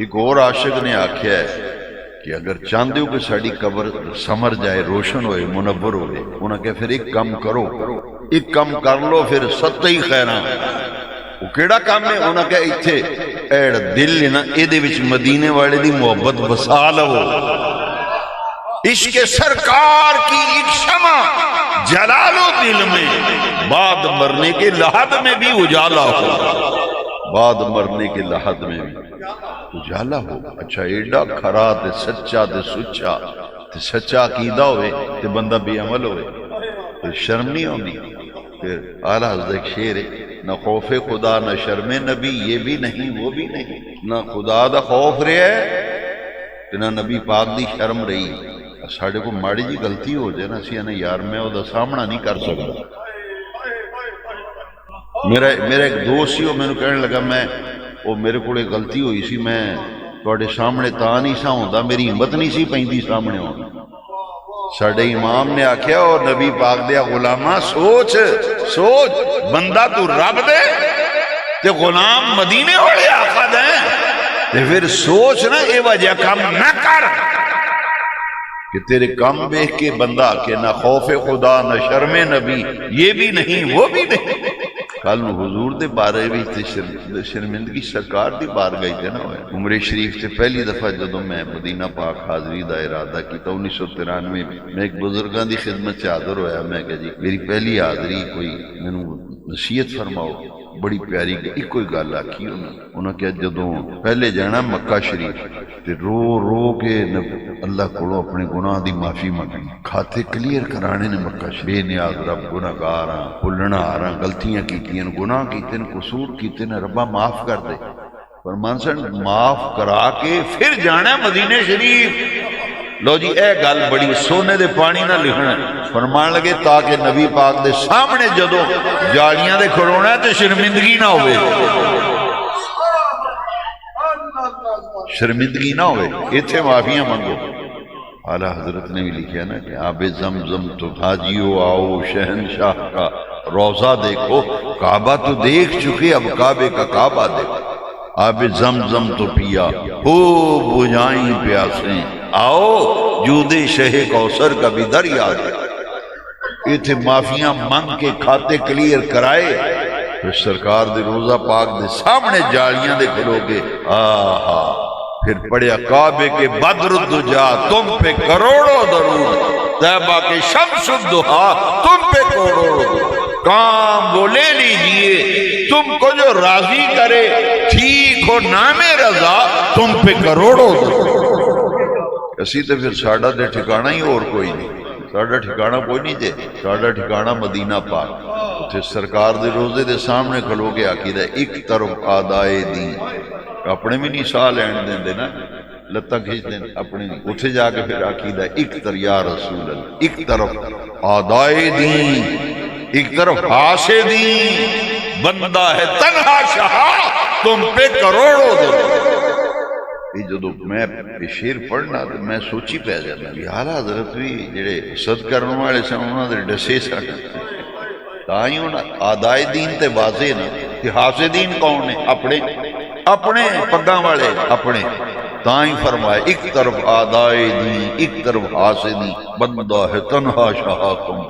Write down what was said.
ایک اور عاشق نے آکھیا ہے کہ اگر چاہتے ہو کہ ساری قبر سمر جائے، روشن ہوئے، منور ہوئے، انہاں کہ پھر ایک کام کرو، ایک کام کر لو پھر ست ہی خیراں۔ وہ کیڑا کام ہے؟ انہاں کہ ایتھے ایڑ دل ہے نا، اے دے وچ مدینے والے دی محبت وسا لو، عشق سرکار کی ایک شمع جلا لو دل میں، بعد مرنے کے لحد میں بھی اجالا ہو، بعد مرنے کے لحد میں بھی اجالا ہو۔ اچھا ایڈا کھرا تے سچا تے سچا تے سچا عقیدہ ہوئے تے بندہ بے عمل ہوئے تو شرم نہیں ہوندی۔ پھر اعلیٰ حضرت ایک شعر ہے، نہ خوف خدا نہ شرم نبی، یہ بھی نہیں وہ بھی نہیں، نہ خدا دا خوف رہا ہے تے نہ نبی پاک دی شرم رہی۔ ساڑھے کو ماڑی جی غلطی ہو جائے نا، اسی نے یار میں وہ دا سامنا نہیں کر سکتا۔ میرا ایک دوست سی، وہ میں نے کہنے لگا وہ میرے کو ایک غلطی ہوئی سی، میں تواڈے سامنے تا نہیں سا ہوندا، میری ہمت نہیں سی پیندی سامنے ہونا۔ ساڈے امام نے آکھیا اور نبی پاک دیا غلاماں سوچ سوچ، بندہ تو رب دے تے غلام مدینے والے آقا دیں تے پھر سوچ نا اے وجہ کم نہ کر کہ تیرے کم بیخ کے بندہ کہ نہ خوف خدا نہ شرم نبی، یہ بھی نہیں وہ بھی نہیں۔ کل حضور دے بارے بھی شرمندگی سرکار دی بار گئی تھے نا۔ عمرے شریف سے پہلی دفعہ جدوں میں مدینہ پاک حاضری دا ارادہ کیتا 1993 میں ایک بزرگاں دی خدمت سے حاضر ہویا، میں کہ جی میری پہلی حاضری کوئی مینوں نصیحت فرماؤ۔ بڑی پیاری ایک کوئی گل آکھی انہاں کہ جدوں پہلے جانا مکہ شریف تے رو رو کے اللہ کو اپنے گناہ دی معافی منگنی، کھاتے کلیئر کرانے نے مکہ شریف۔ بے نیاز رب گناہگار ہاں، بھلنا ہاراں، غلطیاں کیتیاں، گناہ کیتے نے، قصور کیتے نے، ربا معاف کر دے۔ فرمان سن معاف کرا کے پھر جانا مدینے شریف۔ لو جی اے گل بڑی سونے دے پانی نہ لکھنا، فرمان لگے تاکہ نبی پاک دے سامنے جدو جالیاں دے کھڑونا تے شرمندگی نہ ہوئے، شرمندگی نہ ہوئے، ایتھے معافیاں منگو۔ اعلیٰ حضرت نے بھی لکھا نا کہ آب زمزم تو حاجیو آؤ شہنشاہ کا روضہ دیکھو، کعبہ تو دیکھ چکے اب کعبے کا کعبہ دیکھو، آب زمزم تو پیا خوب بجھائیں پیاسیں، آؤ جود شہ کوثر کا بھی در یاد ہے۔ یہ تھے معافیاں منگ کے کھاتے کلیئر کرائے، پھر سرکار دے روزہ پاک دے سامنے جالیاں دے کھلو گے، آہا پھر پڑھیا کعبے کے بدر الدجا تم پہ کروڑوں درود، طیبہ کے شمس الدہا تم پہ کروڑوں درود، کام وہ لے لیجئے تم کو جو راضی کرے، ٹھیک ہو نام رضا تم پہ کروڑوں درود۔ اسی تے پھر ساڑھا دے ٹھکانہ ہی اور کوئی نہیں، ساڑھا ٹھکانہ کوئی نہیں دے، ساڑھا ٹھکانہ مدینہ پاک۔ اتھے سرکار دے روزے دے سامنے کھلو کے عقیدہ ایک طرف آدائے دین، اپنے بھی نہیں ساہ لین دیں دے نا، لتہ کھیچ دیں اپنے نہیں، اتھے جا کے پھر عقیدہ ایک طرف یا رسول اللہ، ایک طرف آدائے دین، ایک طرف حاسے دین، بندہ ہے تنہا شاہ تم پہ کروڑوں درود۔ یہ جدو میں شیر پڑھنا تو میں سوچی پہ جانا بھی حالہ حضرت بھی جڑے صد کرنے والے سے انہوں نے ڈسے ساڑھ تاہی انہوں آدائے دین تے واضح نا کہ حاسے دین کون ہے؟ اپنے پگاں والے اپنے، تاہی فرمائے ایک طرف آدائے دین ایک طرف حاسے دین، بندہ ہے تنہا شاہ تم